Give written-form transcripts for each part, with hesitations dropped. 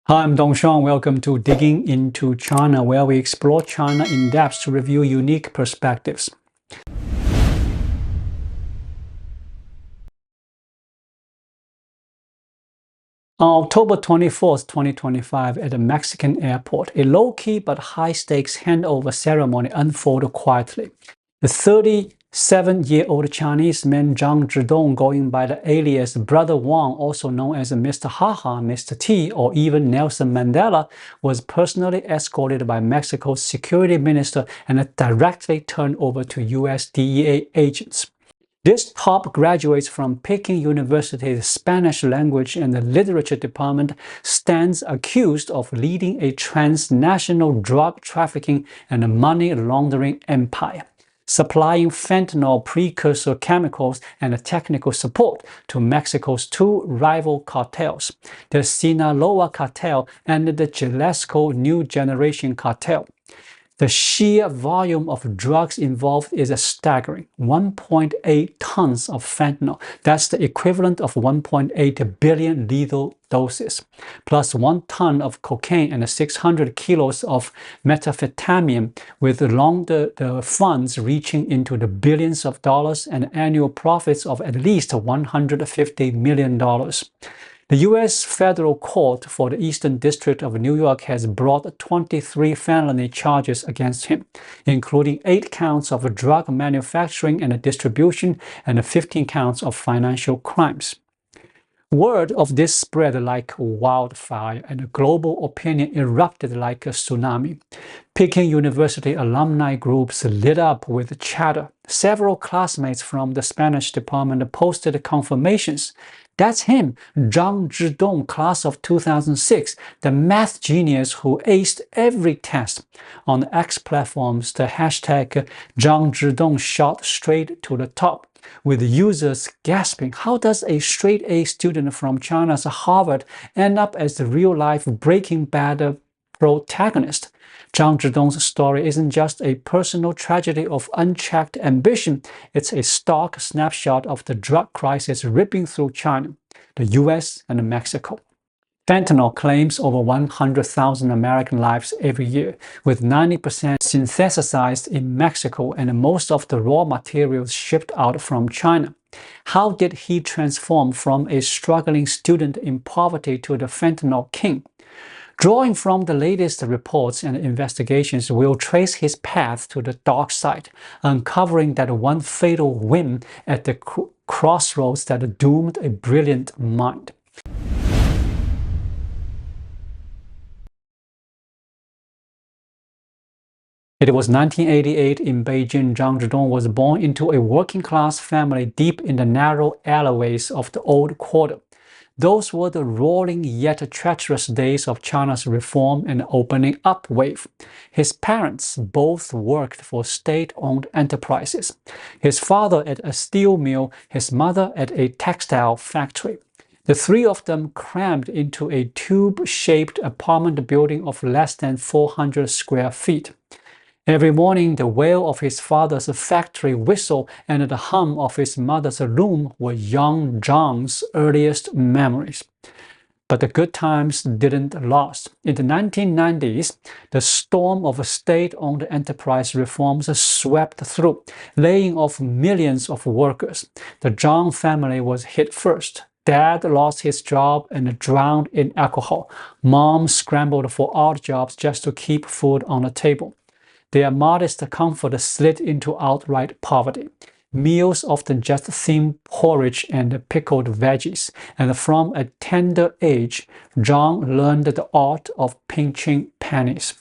Hi, I'm Dongshang. Welcome to Digging into China, where we explore China in depth to review unique perspectives. On October 24th, 2025, at a Mexican airport, a low-key but high-stakes handover ceremony unfolded quietly. The 37-year-old Chinese man Zhang Zhidong, going by the alias Brother Wang, also known as Mr. Haha, Mr. T, or even Nelson Mandela, was personally escorted by Mexico's security minister and directly turned over to US DEA agents. This top graduate from Peking University's Spanish language and literature department stands accused of leading a transnational drug trafficking and money laundering empire, supplying fentanyl precursor chemicals and technical support to Mexico's two rival cartels, the Sinaloa cartel and the Jalisco New Generation cartel. The sheer volume of drugs involved is staggering. 1.8 tons of fentanyl, that's the equivalent of 1.8 billion lethal doses, plus 1 ton of cocaine and 600 kilos of methamphetamine, with the funds reaching into the billions of dollars and annual profits of at least $150 million. The U.S. Federal Court for the Eastern District of New York has brought 23 felony charges against him, including 8 counts of drug manufacturing and distribution and 15 counts of financial crimes. Word of this spread like wildfire, and global opinion erupted like a tsunami. Peking University alumni groups lit up with chatter. Several classmates from the Spanish department posted confirmations. That's him, Zhang Zhidong, class of 2006, the math genius who aced every test. On the X platforms, the hashtag Zhang Zhidong shot straight to the top, with users gasping, how does a straight-A student from China's Harvard end up as the real-life Breaking Bad protagonist? Zhang Zhidong's story isn't just a personal tragedy of unchecked ambition, it's a stark snapshot of the drug crisis ripping through China, the US, and Mexico. Fentanyl claims over 100,000 American lives every year, with 90% synthesized in Mexico and most of the raw materials shipped out from China. How did he transform from a struggling student in poverty to the fentanyl king? Drawing from the latest reports and investigations, we'll trace his path to the dark side, uncovering that one fatal whim at the crossroads that doomed a brilliant mind. It was 1988 in Beijing. Zhang Zhidong was born into a working-class family deep in the narrow alleyways of the old quarter. Those were the roaring yet treacherous days of China's reform and opening up wave. His parents both worked for state-owned enterprises. His father at a steel mill, his mother at a textile factory. The three of them crammed into a tube-shaped apartment building of less than 400 square feet. Every morning, the wail of his father's factory whistle and the hum of his mother's loom were young Zhang's earliest memories. But the good times didn't last. In the 1990s, the storm of state-owned enterprise reforms swept through, laying off millions of workers. The Zhang family was hit first. Dad lost his job and drowned in alcohol. Mom scrambled for odd jobs just to keep food on the table. Their modest comfort slid into outright poverty. Meals often just thin porridge and pickled veggies, and from a tender age, Zhang learned the art of pinching pennies.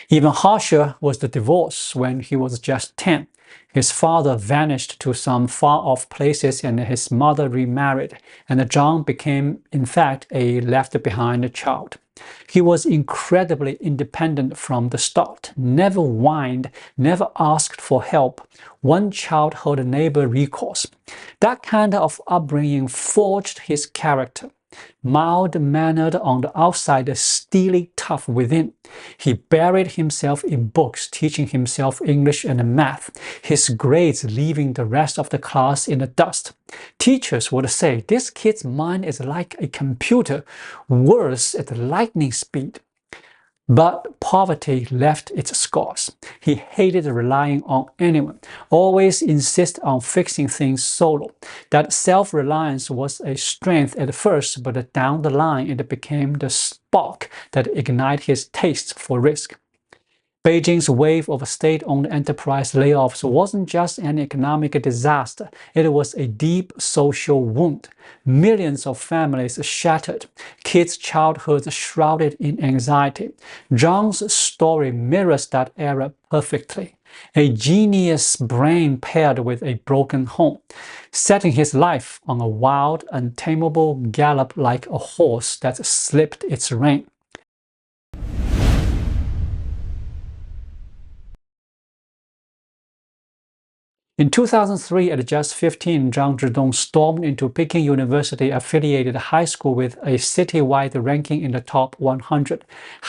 Even harsher was the divorce when he was just 10. His father vanished to some far-off places and his mother remarried, and Zhang became, in fact, a left-behind child. He was incredibly independent from the start, never whined, never asked for help. One childhood neighbor recalls. That kind of upbringing forged his character. Mild-mannered on the outside, steely tough within. He buried himself in books, teaching himself English and math, his grades leaving the rest of the class in the dust. Teachers would say, "This kid's mind is like a computer, worse at lightning speed." But poverty left its scars. He hated relying on anyone, always insisted on fixing things solo. That self-reliance was a strength at first, but down the line it became the spark that ignited his taste for risk. Beijing's wave of state-owned enterprise layoffs wasn't just an economic disaster, it was a deep social wound. Millions of families shattered, kids' childhoods shrouded in anxiety. Zhang's story mirrors that era perfectly. A genius brain paired with a broken home, setting his life on a wild, untamable gallop like a horse that slipped its rein. In 2003, at just 15, Zhang Zhidong stormed into Peking University affiliated high school with a citywide ranking in the top 100.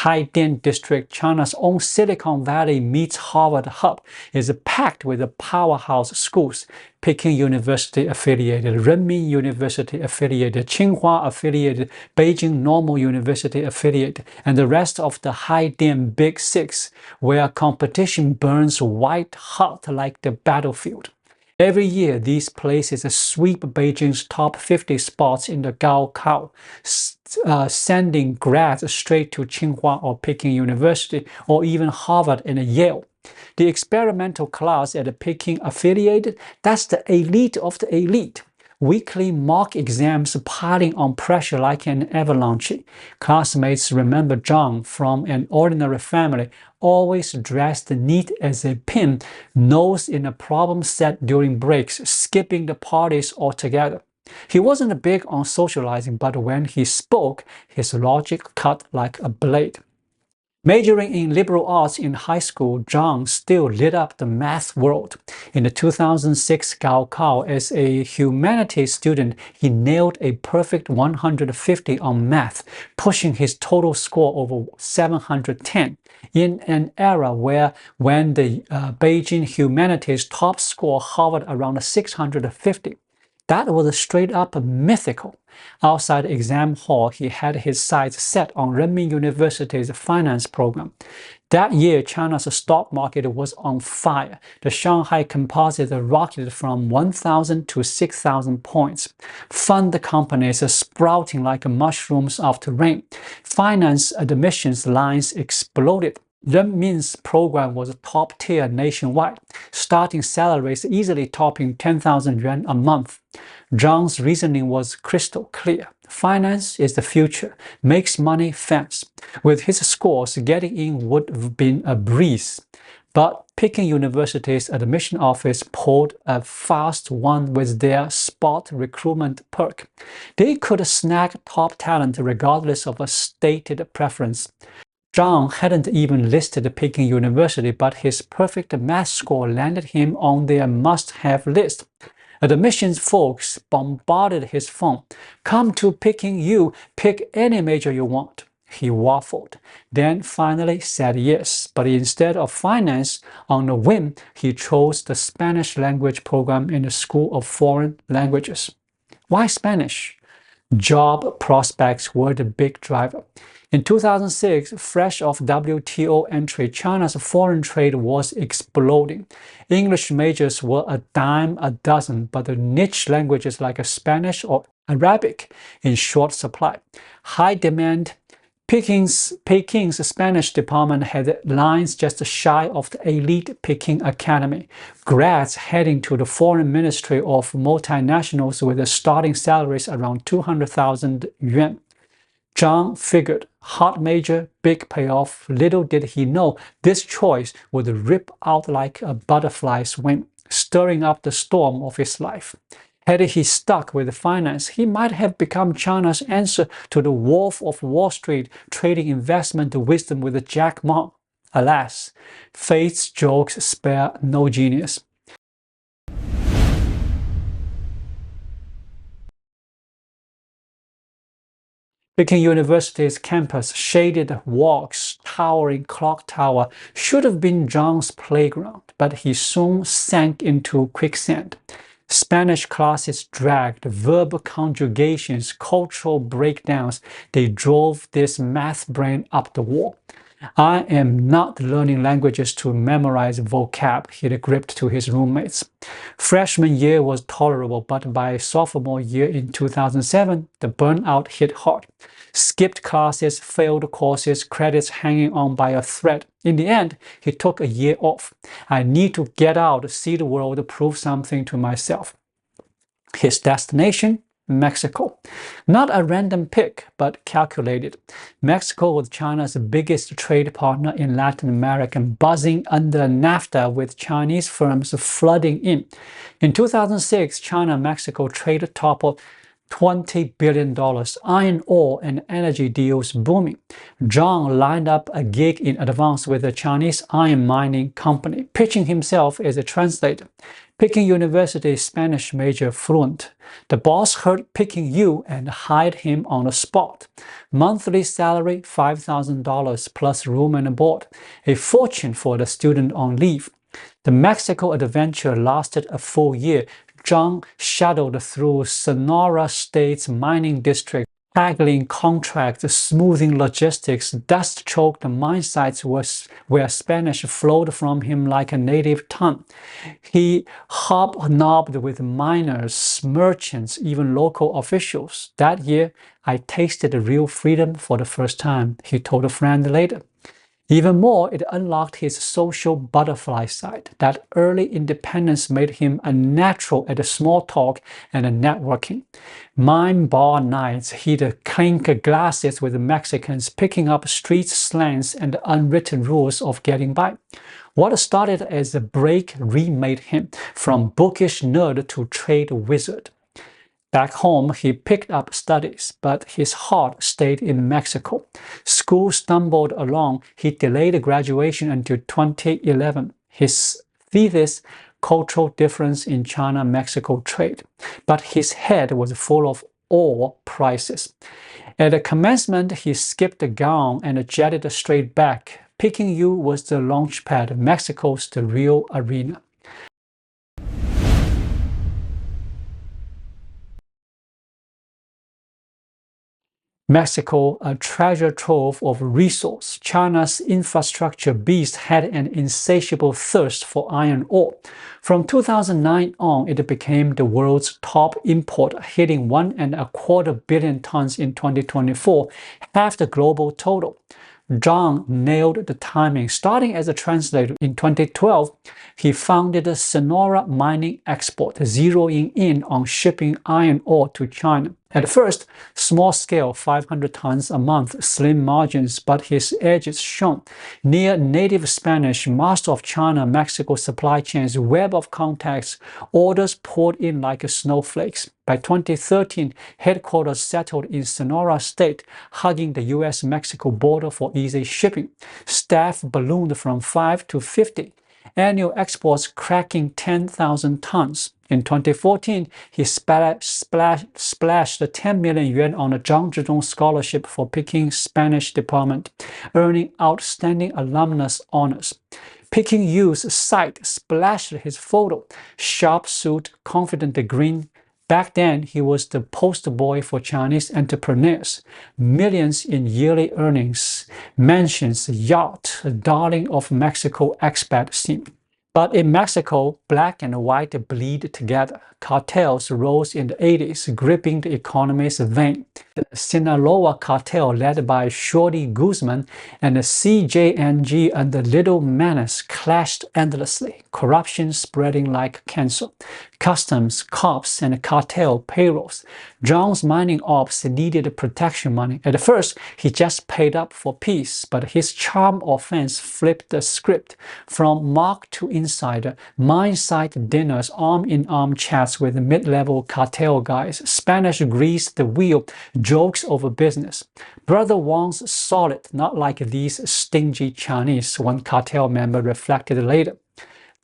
Haidian District, China's own Silicon Valley meets Harvard hub, is packed with the powerhouse schools. Peking University affiliated, Renmin University affiliated, Tsinghua affiliated, Beijing Normal University affiliated, and the rest of the Haidian Big Six, where competition burns white hot like the battlefield. Every year, these places sweep Beijing's top 50 spots in the gaokao, sending grads straight to Tsinghua or Peking University, or even Harvard and Yale. The experimental class at the Peking affiliated, that's the elite of the elite. Weekly mock exams piling on pressure like an avalanche. Classmates remember Zhang from an ordinary family, always dressed neat as a pin, nose in a problem set during breaks, skipping the parties altogether. He wasn't big on socializing, but when he spoke, his logic cut like a blade. Majoring in liberal arts in high school, Zhang still lit up the math world. In the 2006 gaokao, as a humanities student, he nailed a perfect 150 on math, pushing his total score over 710. In an era when the Beijing humanities top score hovered around 650. That was straight up mythical. Outside the exam hall, he had his sights set on Renmin University's finance program. That year, China's stock market was on fire. The Shanghai Composite rocketed from 1,000 to 6,000 points. Fund companies sprouting like mushrooms after rain. Finance admissions lines exploded. Renmin's program was top tier nationwide, starting salaries easily topping 10,000 yuan a month. Zhang's reasoning was crystal clear. Finance is the future, makes money fast. With his scores, getting in would have been a breeze. But Peking University's admission office pulled a fast one with their spot recruitment perk. They could snag top talent regardless of a stated preference. Zhang hadn't even listed Peking University, but his perfect math score landed him on their must-have list. Admissions folks bombarded his phone. "Come to Peking U, pick any major you want." He waffled, then finally said yes, but instead of finance, on a whim, he chose the Spanish language program in the School of Foreign Languages. Why Spanish? Job prospects were the big driver. In 2006, fresh off WTO entry, China's foreign trade was exploding. English majors were a dime a dozen, but the niche languages like Spanish or Arabic in short supply. High demand. Peking's Spanish department had lines just shy of the elite Peking Academy. Grads heading to the foreign ministry of multinationals with starting salaries around 200,000 yuan. Zhang figured, hot major, big payoff. Little did he know this choice would rip out like a butterfly's wing, stirring up the storm of his life. Had he stuck with finance, he might have become China's answer to the Wolf of Wall Street, trading investment wisdom with Jack Ma. Alas, fate's jokes spare no genius. Peking University's campus, shaded walks, towering clock tower should have been Zhang's playground, but he soon sank into quicksand. Spanish classes dragged, verbal conjugations, cultural breakdowns, they drove this math brain up the wall. I am not learning languages to memorize vocab, he gripped to his roommates. Freshman year was tolerable, but by sophomore year in 2007, the burnout hit hard. Skipped classes, failed courses, credits hanging on by a thread. In the end, he took a year off. I need to get out, see the world, prove something to myself. His destination? Mexico. Not a random pick, but calculated. Mexico was China's biggest trade partner in Latin America, buzzing under NAFTA with Chinese firms flooding in. In 2006, China-Mexico trade toppled $20 billion, iron ore and energy deals booming. Zhang lined up a gig in advance with a Chinese iron mining company, pitching himself as a translator. Peking University Spanish major fluent. The boss heard Peking U and hired him on the spot. Monthly salary $5,000 plus room and board, a fortune for the student on leave. The Mexico adventure lasted a full year. Zhang shuttled through Sonora State's mining district, haggling contracts, smoothing logistics, dust-choked mine sites where Spanish flowed from him like a native tongue. He hobnobbed with miners, merchants, even local officials. That year, I tasted real freedom for the first time, he told a friend later. Even more, it unlocked his social butterfly side. That early independence made him a natural at small talk and networking. Mime bar nights, he'd clink glasses with Mexicans, picking up street slangs and unwritten rules of getting by. What started as a break remade him, from bookish nerd to trade wizard. Back home, he picked up studies, but his heart stayed in Mexico. School stumbled along. He delayed graduation until 2011. His thesis, cultural difference in China-Mexico trade. But his head was full of ore prices. At the commencement, he skipped the gown and jetted straight back. Peking U was the launchpad. Mexico's the real arena. Mexico, a treasure trove of resource, China's infrastructure beast had an insatiable thirst for iron ore. From 2009 on, it became the world's top importer, hitting 1.25 billion tons in 2024, half the global total. Zhang nailed the timing. Starting as a translator in 2012, he founded Sonora Mining Export, zeroing in on shipping iron ore to China. At first, small scale, 500 tons a month, slim margins, but his edges shone. Near native Spanish, master of China-Mexico supply chains, web of contacts, orders poured in like snowflakes. By 2013, headquarters settled in Sonora State, hugging the US-Mexico border for easy shipping. Staff ballooned from 5 to 50. Annual exports cracking 10,000 tons. In 2014, he splashed 10 million yuan on a Zhang Zhidong scholarship for Peking Spanish department, earning outstanding alumnus honors. Peking U's site splashed his photo, sharp suit, confident grin. Back then, he was the poster boy for Chinese entrepreneurs. Millions in yearly earnings, mansions, yacht, darling of Mexico expat scene. But in Mexico, black and white bleed together. Cartels rose in the 80s, gripping the economy's vein. The Sinaloa cartel, led by Shorty Guzman, and the CJNG under Little Menace clashed endlessly, corruption spreading like cancer. Customs, cops, and cartel payrolls. Zhang's mining ops needed protection money. At first, he just paid up for peace, but his charm offense flipped the script. From mock to insider, mine site dinners, arm-in-arm chats with mid-level cartel guys, Spanish greased the wheel, jokes over business. Brother Wang's solid, not like these stingy Chinese, one cartel member reflected later.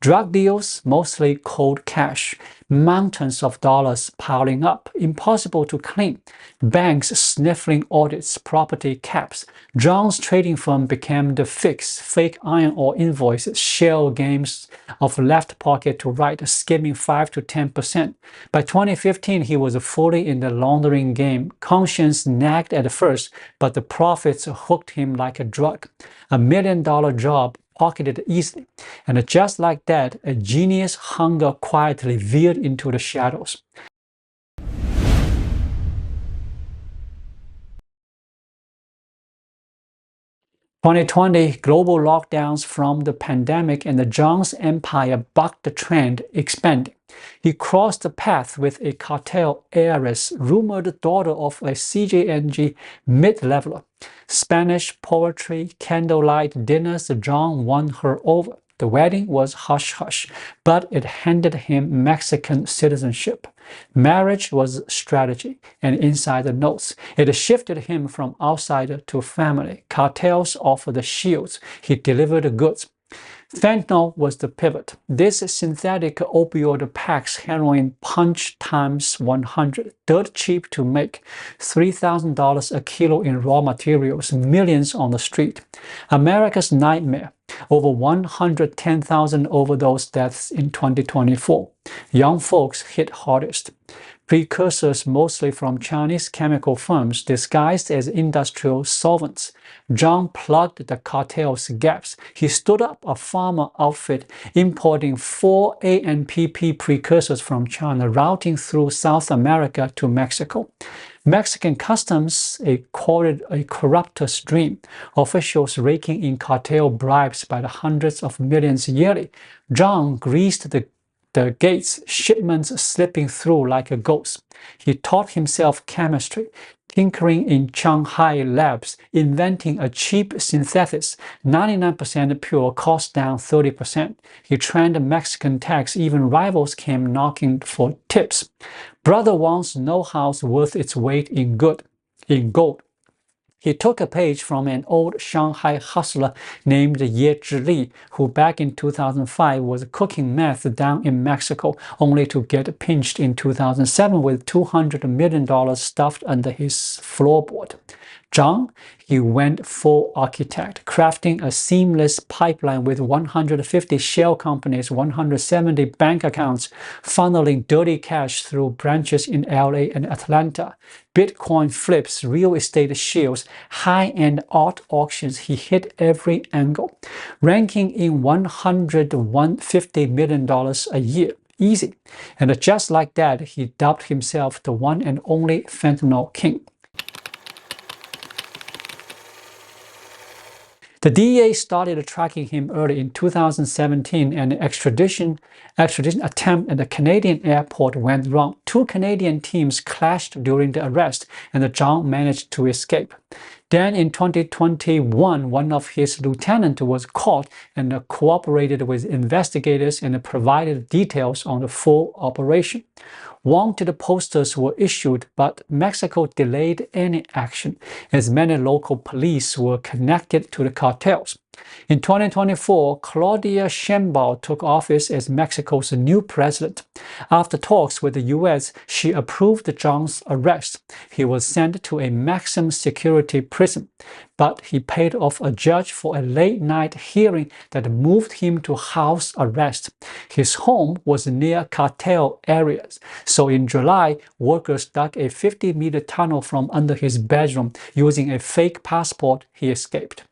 Drug deals, mostly cold cash, mountains of dollars piling up, impossible to clean, banks sniffling audits, property caps. Zhang's trading firm became the fix, fake iron ore invoices, shell games of left pocket to right, skimming 5 to 10%. By 2015, he was fully in the laundering game. Conscience nagged at first, but the profits hooked him like a drug. $1 million job pocketed easily. And just like that, a genius hunger quietly veered into the shadows. 2020, global lockdowns from the pandemic and the Zhang's empire bucked the trend, expanding. He crossed the path with a cartel heiress, rumored daughter of a CJNG mid-leveler. Spanish poetry, candlelight dinners, Zhang won her over. The wedding was hush-hush, but it handed him Mexican citizenship. Marriage was strategy, and insider notes. It shifted him from outsider to family. Cartels offered the shields. He delivered the goods. Fentanyl was the pivot. This synthetic opioid packs heroin punch times 100, dirt cheap to make, $3,000 a kilo in raw materials, millions on the street. America's nightmare. Over 110,000 overdose deaths in 2024. Young folks hit hardest. Precursors mostly from Chinese chemical firms disguised as industrial solvents. Zhang plugged the cartel's gaps. He stood up a pharma outfit importing 4 ANPP precursors from China, routing through South America to Mexico. Mexican customs, a corruptor's dream. Officials raking in cartel bribes by the hundreds of millions yearly. Zhang greased the gates, shipments slipping through like a ghost. He taught himself chemistry, tinkering in Shanghai labs, inventing a cheap synthesis, 99% pure, cost down 30%. He trained Mexican tax, even rivals came knocking for tips. Brother Wang's know-how's worth its weight in gold. He took a page from an old Shanghai hustler named Ye Zhili, who back in 2005 was cooking meth down in Mexico, only to get pinched in 2007 with $200 million stuffed under his floorboard. Zhang, he went full architect, crafting a seamless pipeline with 150 shell companies, 170 bank accounts, funneling dirty cash through branches in LA and Atlanta. Bitcoin flips, real estate shields, high-end art auctions, he hit every angle, ranking in $150 million a year. Easy. And just like that, he dubbed himself the one and only Fentanyl King. The DEA started tracking him early in 2017, and an extradition attempt at the Canadian airport went wrong. 2 Canadian teams clashed during the arrest, and Zhang managed to escape. Then in 2021, one of his lieutenants was caught and cooperated with investigators and provided details on the full operation. Wanted posters were issued, but Mexico delayed any action, as many local police were connected to the cartels. In 2024, Claudia Sheinbaum took office as Mexico's new president. After talks with the U.S., she approved Zhang's arrest. He was sent to a maximum security prison, but he paid off a judge for a late-night hearing that moved him to house arrest. His home was near cartel areas, so in July, workers dug a 50-meter tunnel from under his bedroom. Using a fake passport, he escaped.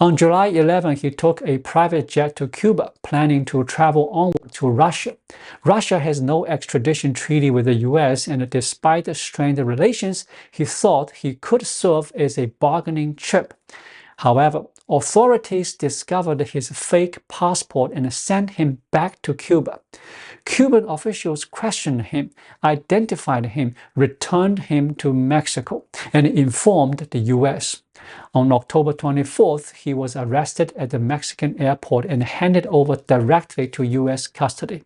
On July 11, he took a private jet to Cuba, planning to travel onward to Russia. Russia has no extradition treaty with the US, and despite strained relations, he thought he could serve as a bargaining chip. However, authorities discovered his fake passport and sent him back to Cuba. Cuban officials questioned him, identified him, returned him to Mexico, and informed the US. On October 24th, he was arrested at the Mexican airport and handed over directly to US custody.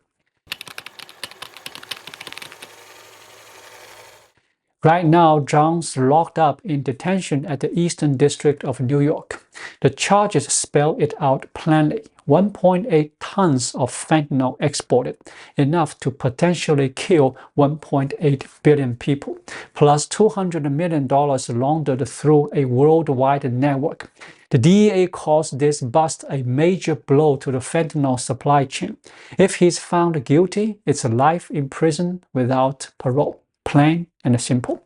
Right now, Zhang's locked up in detention at the Eastern District of New York. The charges spell it out plainly. 1.8 tons of fentanyl exported, enough to potentially kill 1.8 billion people, plus $200 million laundered through a worldwide network. The DEA calls this bust a major blow to the fentanyl supply chain. If he's found guilty, it's life in prison without parole. Plain and simple.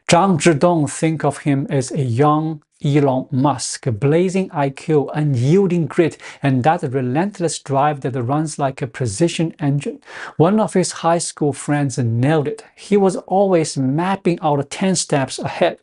Zhang Zhidong, think of him as a young Elon Musk, blazing IQ, unyielding grit, and that relentless drive that runs like a precision engine. One of his high school friends nailed it. He was always mapping out 10 steps ahead.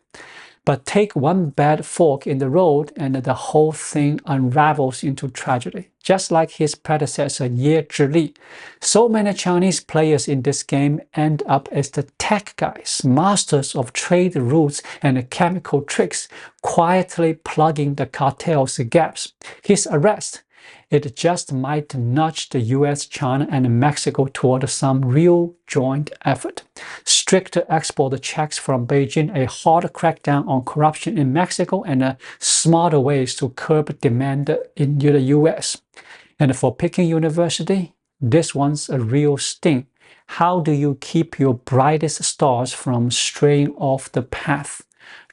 But take one bad fork in the road and the whole thing unravels into tragedy, just like his predecessor Ye Zhili. So many Chinese players in this game end up as the tech guys, masters of trade routes and chemical tricks, quietly plugging the cartel's gaps. His arrest, it just might nudge the US, China, and Mexico toward some real joint effort. Stricter export checks from Beijing, a hard crackdown on corruption in Mexico, and smarter ways to curb demand in the US. And for Peking University, this one's a real sting. How do you keep your brightest stars from straying off the path?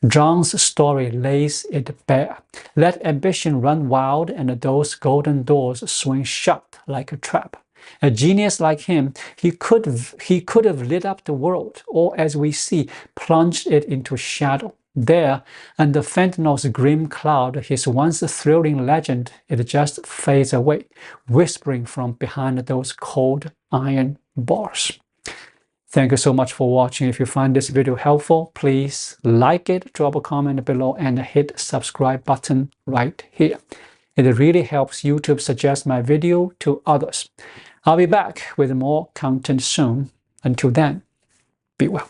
Zhang's story lays it bare. Let ambition run wild and those golden doors swing shut like a trap. A genius like him, he could have lit up the world, or as we see, plunged it into shadow. There, under fentanyl's grim cloud, his once thrilling legend, it just fades away, whispering from behind those cold iron bars. Thank you so much for watching. If you find this video helpful, please like it, drop a comment below, and hit subscribe button right here. It really helps YouTube suggest my video to others. I'll be back with more content soon. Until then, be well.